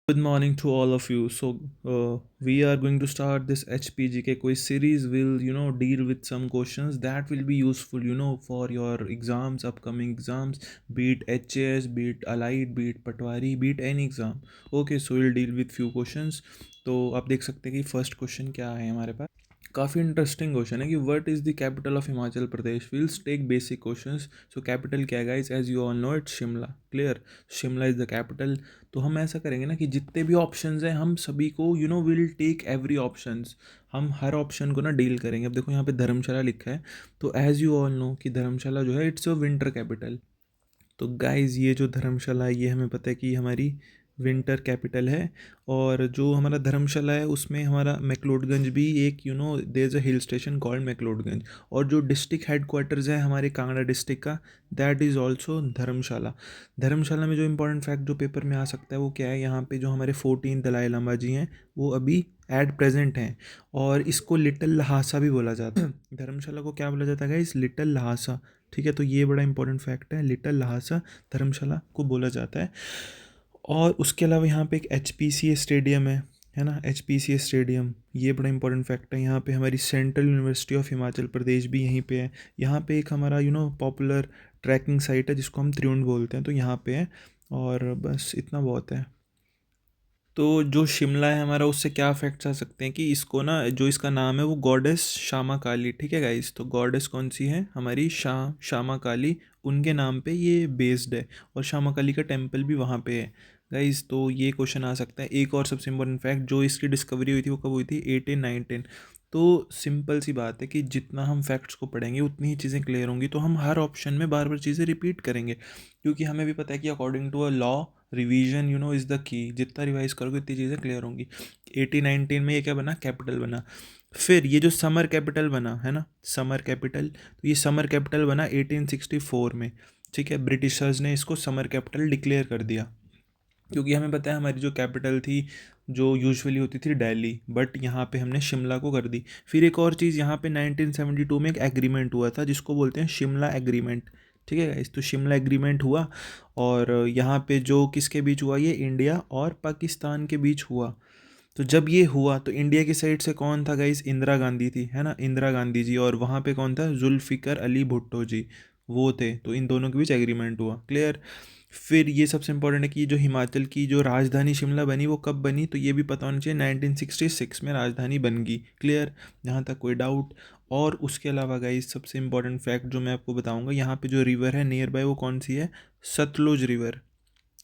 Good morning to all of you. We are going to start this HPGK quiz series. We'll deal with some questions that will be useful for your exams, upcoming exams, be it HAS, be it Allied, be it Patwari, be it any exam. Okay, so we'll deal with few questions. तो आप देख सकते हैं कि first question क्या है हमारे पास. काफ़ी इंटरेस्टिंग क्वेश्चन है कि what is the capital of Himachal Pradesh. We'll take basic questions. So capital क्या है guys, as you all know it Shimla. Clear. Shimla is the capital. तो हम ऐसा करेंगे ना कि जितने भी ऑप्शंस हैं हम सभी को विल टेक एवरी ऑप्शंस. हम हर ऑप्शन को ना डील करेंगे. अब देखो यहाँ पे धर्मशाला लिखा है. तो एज यू ऑल नो कि धर्मशाला जो है इट्स अ विंटर कैपिटल. तो गाइज ये जो धर्मशाला है ये हमें पता है कि हमारी विंटर कैपिटल है. और जो हमारा धर्मशाला है उसमें हमारा मैक्लोडगंज भी एक there is a hill station called McLeodganj. और जो डिस्ट्रिक्ट हेडक्वार्टर्स है हमारे कांगड़ा डिस्ट्रिक्ट का, that is also Dharamshala. Dharamshala में जो इंपॉर्टेंट फैक्ट जो पेपर में आ सकता है वो क्या है, यहाँ पे जो हमारे 14 दलाई लामा जी हैं वो अभी एट प्रेजेंट हैं. और इसको लिटिल लहासा भी बोला जाता है. धर्मशाला को क्या बोला जाता है गाइस, लिटिल लहासा. ठीक है, तो ये बड़ा इंपॉर्टेंट फैक्ट है, लिटिल लहासा धर्मशाला को बोला जाता है. और उसके अलावा यहाँ पे एक HPCA स्टेडियम है ना, HPCA स्टेडियम. ये बड़ा इंपॉर्टेंट फैक्ट है. यहाँ पे हमारी सेंट्रल यूनिवर्सिटी ऑफ हिमाचल प्रदेश भी यहीं पे है. यहाँ पे एक हमारा पॉपुलर ट्रैकिंग साइट है जिसको हम त्रिउंड बोलते हैं, तो यहाँ पे है. और बस इतना बहुत है. तो जो शिमला है हमारा उससे क्या फैक्ट्स आ सकते हैं कि इसको ना, जो इसका नाम है वो गॉडेस श्यामा काली. ठीक है गाइस, तो गॉडेस कौन सी है, हमारी श्यामा काली. उनके नाम पे ये बेस्ड है. और श्यामा काली का टेम्पल भी वहाँ पे है गाइस. तो ये क्वेश्चन आ सकता है. एक और सबसे इम्पोर्टेंट फैक्ट, जो इसकी डिस्कवरी हुई थी वो कब हुई थी, 1819. तो सिंपल सी बात है कि जितना हम फैक्ट्स को पढ़ेंगे उतनी ही चीज़ें क्लियर होंगी. तो हम हर ऑप्शन में बार बार चीज़ें रिपीट करेंगे, क्योंकि हमें भी पता है कि according to a law revision is the key. जितना रिवाइज करोगे इतनी चीज़ें क्लियर होंगी. 1819 में ये क्या बना, कैपिटल बना. फिर ये जो समर कैपिटल बना है ना, समर कैपिटल, तो ये समर कैपिटल बना 1864 में. ठीक है, ब्रिटिशर्स ने इसको समर कैपिटल डिक्लेयर कर दिया. क्योंकि हमें पता है हमारी जो कैपिटल थी जो यूजुअली होती थी दिल्ली, बट यहाँ पे हमने शिमला को कर दी. फिर एक और चीज़, यहाँ पे 1972 में एक एग्रीमेंट हुआ था जिसको बोलते हैं शिमला एग्रीमेंट. ठीक है गाइस, तो शिमला एग्रीमेंट हुआ. और यहाँ पे जो किसके बीच हुआ, ये इंडिया और पाकिस्तान के बीच हुआ. तो जब ये हुआ तो इंडिया की साइड से कौन था गाइस, इंदिरा गांधी थी, है ना, इंदिरा गांधी जी. और वहाँ पे कौन था, जुल्फ़िकर अली भुट्टो जी, वो थे. तो इन दोनों के बीच एग्रीमेंट हुआ. क्लियर. फिर ये सबसे इंपॉर्टेंट है कि जो हिमाचल की जो राजधानी शिमला बनी वो कब बनी, तो ये भी पता होना चाहिए, 1966 में राजधानी बन गई. क्लियर, यहाँ तक कोई डाउट. और उसके अलावा गाइस सबसे इंपॉर्टेंट फैक्ट जो मैं आपको बताऊंगा, यहाँ पे जो रिवर है नियर बाय वो कौन सी है, सतलुज रिवर.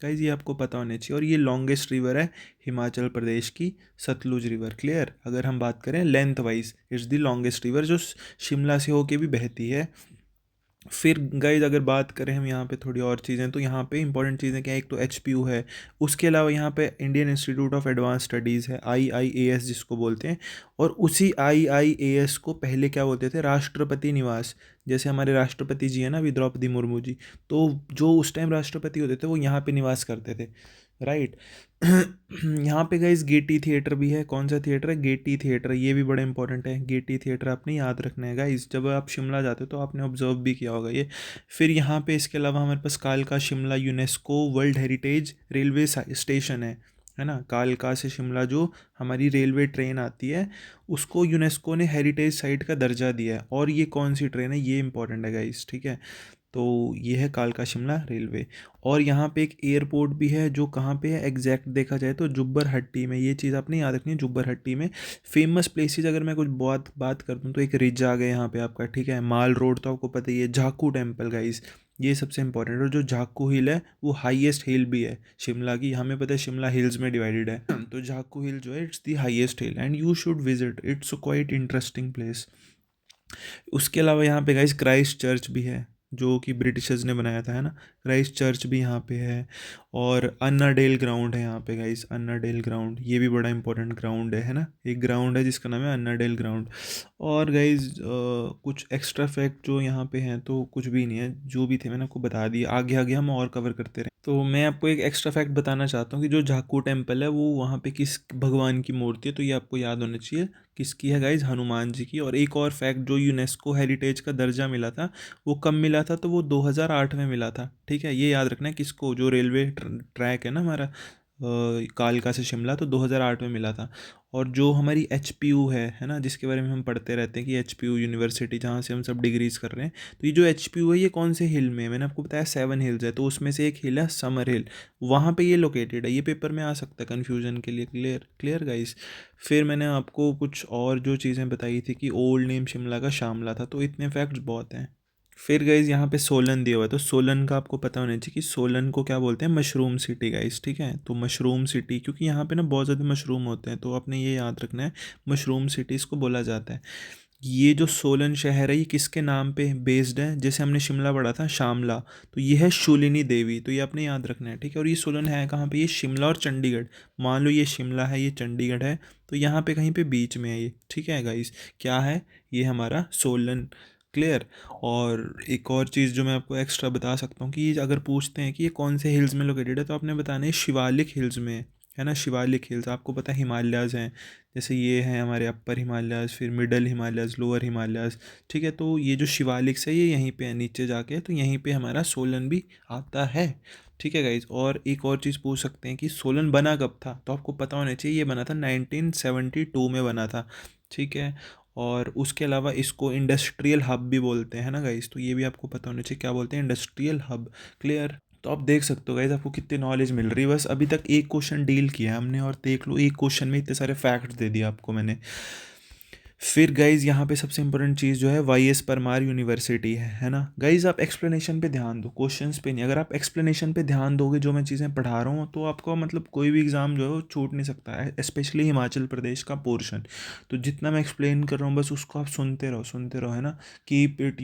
गाइज ये आपको पता होना चाहिए. और ये लॉन्गेस्ट रिवर है हिमाचल प्रदेश की, सतलुज रिवर. क्लियर, अगर हम बात करें length wise it's the longest river जो शिमला से होके भी बहती है. फिर गाइज अगर बात करें हम यहाँ पे थोड़ी और चीज़ें, तो यहाँ पे इंपॉर्टेंट चीज़ें क्या है, एक तो HPU है. उसके अलावा यहाँ पे Indian institute of advance studies है, IIAS जिसको बोलते हैं. और उसी IIAS को पहले क्या बोलते थे, राष्ट्रपति निवास. जैसे हमारे राष्ट्रपति जी है ना अभी, द्रौपदी मुर्मू जी, तो जो उस टाइम राष्ट्रपति होते थे वो यहाँ पे निवास करते थे. राइट. यहाँ पे गाइस गेटी थिएटर भी है. कौन सा थिएटर है, गेटी थिएटर. ये भी बड़ा इंपॉर्टेंट है, गेटी थिएटर आपने याद रखना है गाइस. जब आप शिमला जाते हो तो आपने ऑब्जर्व भी किया होगा ये. फिर यहाँ पे इसके अलावा हमारे पास कालका Shimla UNESCO world heritage railway station है ना. कालका से शिमला जो हमारी रेलवे ट्रेन आती है उसको यूनेस्को ने हेरिटेज साइट का दर्जा दिया है. और ये कौन सी ट्रेन है, ये इंपॉर्टेंट है गाइस. ठीक है, तो ये है कालका शिमला रेलवे. और यहाँ पे एक एयरपोर्ट भी है जो कहाँ पे है एग्जैक्ट देखा जाए तो जुब्बर हट्टी में. ये चीज़ आपने याद रखनी है, जुब्बर हट्टी में. फेमस प्लेसेस अगर मैं कुछ बात कर दूँ तो एक रिज आ गया यहाँ पे आपका. ठीक है, माल रोड तो आपको पता ही है, झाकू टेम्पल गाइस, ये सबसे इंपॉर्टेंट. और जो झाकू हिल है वो हाईएस्ट हिल भी है शिमला की. हमें पता है शिमला हिल्स में डिवाइडेड है, तो झाकू हिल जो है it's the highest hill and you should visit, it's quite interesting place. उसके अलावा यहाँ पे गाइस क्राइस्ट चर्च भी है जो कि ब्रिटिशर्स ने बनाया था, है ना. क्राइस्ट चर्च भी यहाँ पे है. और अन्नाडेल ग्राउंड है यहाँ पे गाइस, अन्नाडेल ग्राउंड, ये भी बड़ा इंपॉर्टेंट ग्राउंड है ना. एक ग्राउंड है जिसका नाम है अन्नाडेल ग्राउंड. और गाइस कुछ एक्स्ट्रा फैक्ट जो यहाँ पे हैं तो कुछ भी नहीं है, जो भी थे मैंने आपको बता दिया. आगे आगे हम और कवर करते रहे. तो मैं आपको एक एक्स्ट्रा फैक्ट बताना चाहता हूँ कि जो झाकू टेम्पल है वो वहाँ पे किस भगवान की मूर्ति है, तो ये आपको याद होना चाहिए. किसकी है गाइज, हनुमान जी की. और एक और फैक्ट, जो यूनेस्को हेरिटेज का दर्जा मिला था वो कब मिला था, तो वो 2008 में मिला था. ठीक है, ये याद रखना है किसको, जो रेलवे ट्रैक है ना हमारा, कालका से शिमला, तो 2008 में मिला था। और जो हमारी एचपीयू है ना, जिसके बारे में हम पढ़ते रहते हैं कि एचपीयू यूनिवर्सिटी जहाँ से हम सब डिग्रीज कर रहे हैं, तो ये जो एचपीयू है ये कौन से हिल में है? मैंने आपको बताया 7 हिल्स है, तो उसमें से एक हिल है समर हिल, वहाँ पे ये लोकेटेड है। ये पेपर में आ सकता है कन्फ्यूजन के लिए। Clear clear guys. फिर मैंने आपको कुछ और जो चीज़ें बताई थी कि ओल्ड नेम शिमला का शामला था, तो इतने फैक्ट्स बहुत हैं। फिर गाइज यहाँ पे सोलन दिया हुआ है, तो सोलन का आपको पता होना चाहिए कि सोलन को क्या बोलते हैं, मशरूम सिटी गाइज। ठीक है, तो मशरूम सिटी, क्योंकि यहाँ पे ना बहुत ज़्यादा मशरूम होते हैं, तो आपने ये याद रखना है, मशरूम सिटी इसको बोला जाता है। ये जो सोलन शहर है ये किसके नाम पे बेस्ड है? जैसे हमने शिमला पढ़ा था शामला, तो ये है शूलिनी देवी, तो ये आपने याद रखना है। ठीक है, और ये सोलन है कहाँ पे? ये शिमला और चंडीगढ़। मान लो ये शिमला है, ये चंडीगढ़ है, तो यहाँ पे कहीं पे बीच में है ये। ठीक है गाइस, क्या है ये? हमारा सोलन। क्लियर। और एक और चीज़ जो मैं आपको एक्स्ट्रा बता सकता हूँ कि अगर पूछते हैं कि ये कौन से हिल्स में लोकेटेड है, तो आपने बताना है शिवालिक हिल्स में है ना। शिवालिक हिल्स आपको पता है हिमालयाज़ हैं, जैसे ये हैं हमारे अपर हिमालयाज़, फिर मिडल हिमालयाज़, लोअर हिमालयाज़। ठीक है, तो ये जो शिवालिक्स है ये यहीं पे है नीचे जाके, तो यहीं पे हमारा सोलन भी आता है। ठीक है गाइज, और एक और चीज़ पूछ सकते हैं कि सोलन बना कब था, तो आपको पता होना चाहिए ये बना था 1972 में बना था। ठीक है, और उसके अलावा इसको इंडस्ट्रियल हब भी बोलते हैं ना गाइस, तो ये भी आपको पता होना चाहिए क्या बोलते हैं, इंडस्ट्रियल हब। क्लियर। तो आप देख सकते हो गाइस आपको कितनी नॉलेज मिल रही है। बस अभी तक एक क्वेश्चन डील किया है हमने, और देख लो एक क्वेश्चन में इतने सारे फैक्ट्स दे दिए आपको मैंने। फिर गाइज यहाँ पे सबसे इंपॉर्टेंट चीज़ जो है वाई एस परमार यूनिवर्सिटी है ना। गाइज आप एक्सप्लेनेशन पे ध्यान दो, क्वेश्चंस पे नहीं। अगर आप एक्सप्लेनेशन पे ध्यान दोगे जो मैं चीज़ें पढ़ा रहा हूँ, तो आपको मतलब कोई भी एग्ज़ाम जो है वो छूट नहीं सकता है, स्पेशली हिमाचल प्रदेश का पोर्शन। तो जितना मैं एक्सप्लेन कर रहा हूँ बस उसको आप सुनते रहो है ना। Keep it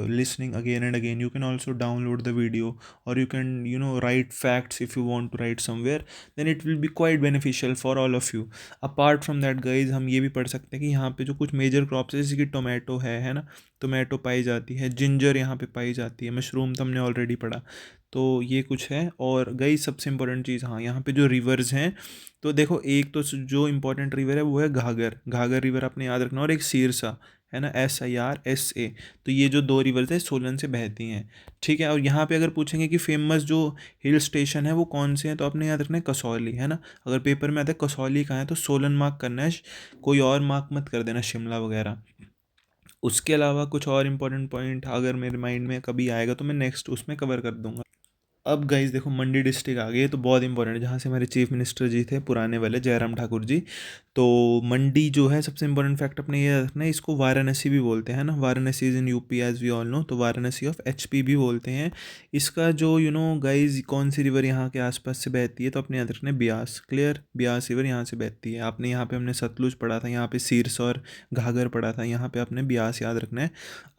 listening again and again. You can also download the video, और you can write facts if you want to write somewhere, then it will be quite beneficial for all of you. Apart from that guys हम ये भी पढ़ सकते हैं कि यहाँ पे जो कुछ मेजर क्रॉप्स है, जैसे कि टोमेटो है ना, टोमेटो पाई जाती है, जिंजर यहाँ पे पाई जाती है, मशरूम तो हमने ऑलरेडी पढ़ा। तो ये कुछ है। और गई सबसे इंपॉर्टेंट चीज़, हाँ यहाँ पे जो रिवर्स हैं, तो देखो एक तो जो इंपॉर्टेंट रिवर है वो है घाघर, घाघर रिवर आपने याद रखना, और एक सिरसा है ना, SIRSA। तो ये जो दो रिवर्स है सोलन से बहती हैं। ठीक है, और यहाँ पे अगर पूछेंगे कि फेमस जो हिल स्टेशन है वो कौन से हैं, तो आपने याद रखना है कसौली है ना। अगर पेपर में आता है कसौली कहाँ है, तो सोलन मार्क करना है, कोई और मार्क मत कर देना शिमला वगैरह। उसके अलावा कुछ और इंपॉर्टेंट पॉइंट अगर मेरे माइंड में कभी आएगा तो मैं नेक्स्ट उसमें कवर कर दूंगा। अब गाइज देखो मंडी डिस्ट्रिक्ट आ गई है, तो बहुत इंपॉर्टेंट है, जहाँ से हमारे चीफ मिनिस्टर जी थे पुराने वाले, जयराम ठाकुर जी। तो मंडी जो है सबसे इंपॉर्टेंट फैक्ट अपने ये रखना है, इसको वाराणसी भी बोलते हैं ना। Varanasi is in UP as we all know, तो वाराणसी ऑफ HP भी बोलते हैं। इसका जो गाइज कौन सी रिवर यहाँ के आसपास से बहती है, तो अपने याद रखना है ब्यास। क्लियर, ब्यास रिवर यहाँ से बहती है। आपने यहाँ पे हमने सतलुज पढ़ा था, यहाँ पे सीरस और घाघर पढ़ा था, यहाँ पे आपने ब्यास याद रखना है।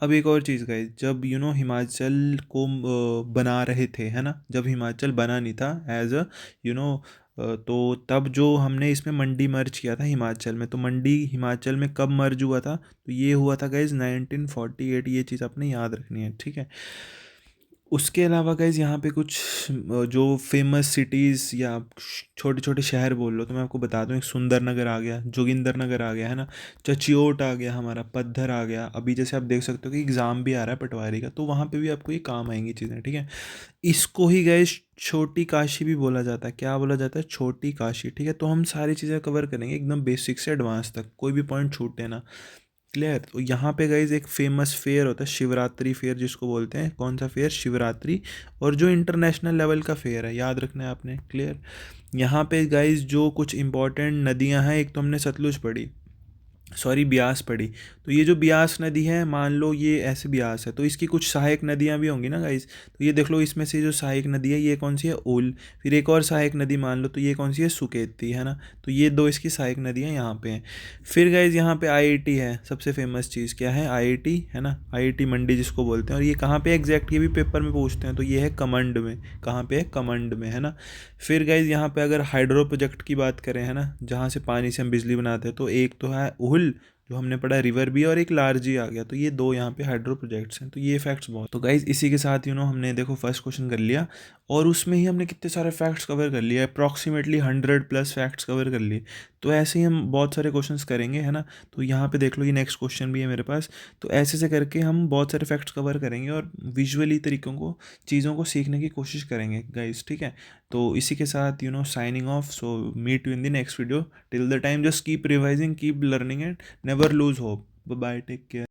अब एक और चीज़ गाइस, जब हिमाचल को बना रहे थे है ना, जब हिमाचल बना नहीं था एज अ यू नो तो तब जो हमने इसमें मंडी मर्ज किया था हिमाचल में, तो मंडी हिमाचल में कब मर्ज हुआ था, तो ये हुआ था गाइज 1948। ये चीज़ आपने याद रखनी है। ठीक है, उसके अलावा गाइज यहाँ पे कुछ जो फेमस सिटीज़ या छोटे छोटे शहर बोल लो, तो मैं आपको बता दूँ, एक सुंदर नगर आ गया, जोगिंदर नगर आ गया है ना, चचियोट आ गया, हमारा पद्धर आ गया। अभी जैसे आप देख सकते हो कि एग्ज़ाम भी आ रहा है पटवारी का, तो वहाँ पे भी आपको ये काम आएंगी चीज़ें। ठीक है, इसको ही गाइज छोटी काशी भी बोला जाता है। क्या बोला जाता है? छोटी काशी। ठीक है, तो हम सारी चीज़ें कवर करेंगे एकदम बेसिक से एडवांस तक, कोई भी पॉइंट छूटे ना। क्लियर। तो यहाँ पे गाइज एक फेमस फेयर होता है शिवरात्रि फेयर, जिसको बोलते हैं कौन सा फेयर? शिवरात्रि। और जो इंटरनेशनल लेवल का फेयर है, याद रखना है आपने। क्लियर। यहाँ पे गाइज जो कुछ इंपॉर्टेंट नदियाँ हैं, एक तो हमने सतलुज पढ़ी, सॉरी ब्यास पड़ी। तो ये जो ब्यास नदी है, मान लो ये ऐसे ब्यास है, तो इसकी कुछ सहायक नदियाँ भी होंगी ना गाइस। तो ये देख लो, इसमें से जो सहायक नदी है ये कौन सी है? ओल। फिर एक और सहायक नदी मान लो, तो ये कौन सी है? सुकेती है ना। तो ये दो इसकी सहायक नदियाँ यहाँ पे हैं। फिर गाइस यहाँ पे IIT है, सबसे फेमस चीज़ क्या है? IIT है ना, IIT मंडी जिसको बोलते हैं। और ये कहाँ पे एग्जैक्ट, ये भी पेपर में पूछते हैं, तो ये है कमंड में। कहाँ पे है? कमंड में है ना। फिर गाइज यहाँ पे अगर हाइड्रो प्रोजेक्ट की बात करें है ना, जहाँ से पानी से हम बिजली बनाते हैं, तो एक तो है उहुल, जो हमने पढ़ा रिवर भी, और एक लार्जी आ गया, तो ये दो यहाँ पे हाइड्रो प्रोजेक्ट्स हैं। तो ये फैक्ट्स बहुत, तो गाइज इसी के साथ हमने देखो फर्स्ट क्वेश्चन कर लिया, और उसमें ही हमने कितने सारे फैक्ट्स कवर कर लिए, अप्रॉक्सीमेटली 100+ फैक्ट्स कवर कर लिए। तो ऐसे ही हम बहुत सारे क्वेश्चंस करेंगे, है ना। तो यहाँ पे देख लो, ये नेक्स्ट क्वेश्चन भी है मेरे पास। तो ऐसे से करके हम बहुत सारे फैक्ट्स कवर करेंगे और विजुअली तरीकों को, चीज़ों को सीखने की कोशिश करेंगे गाइज, ठीक है। तो इसी के साथ signing off, so meet you in the next video. Till the time just keep revising, keep learning and never lose hope. Bye, take care.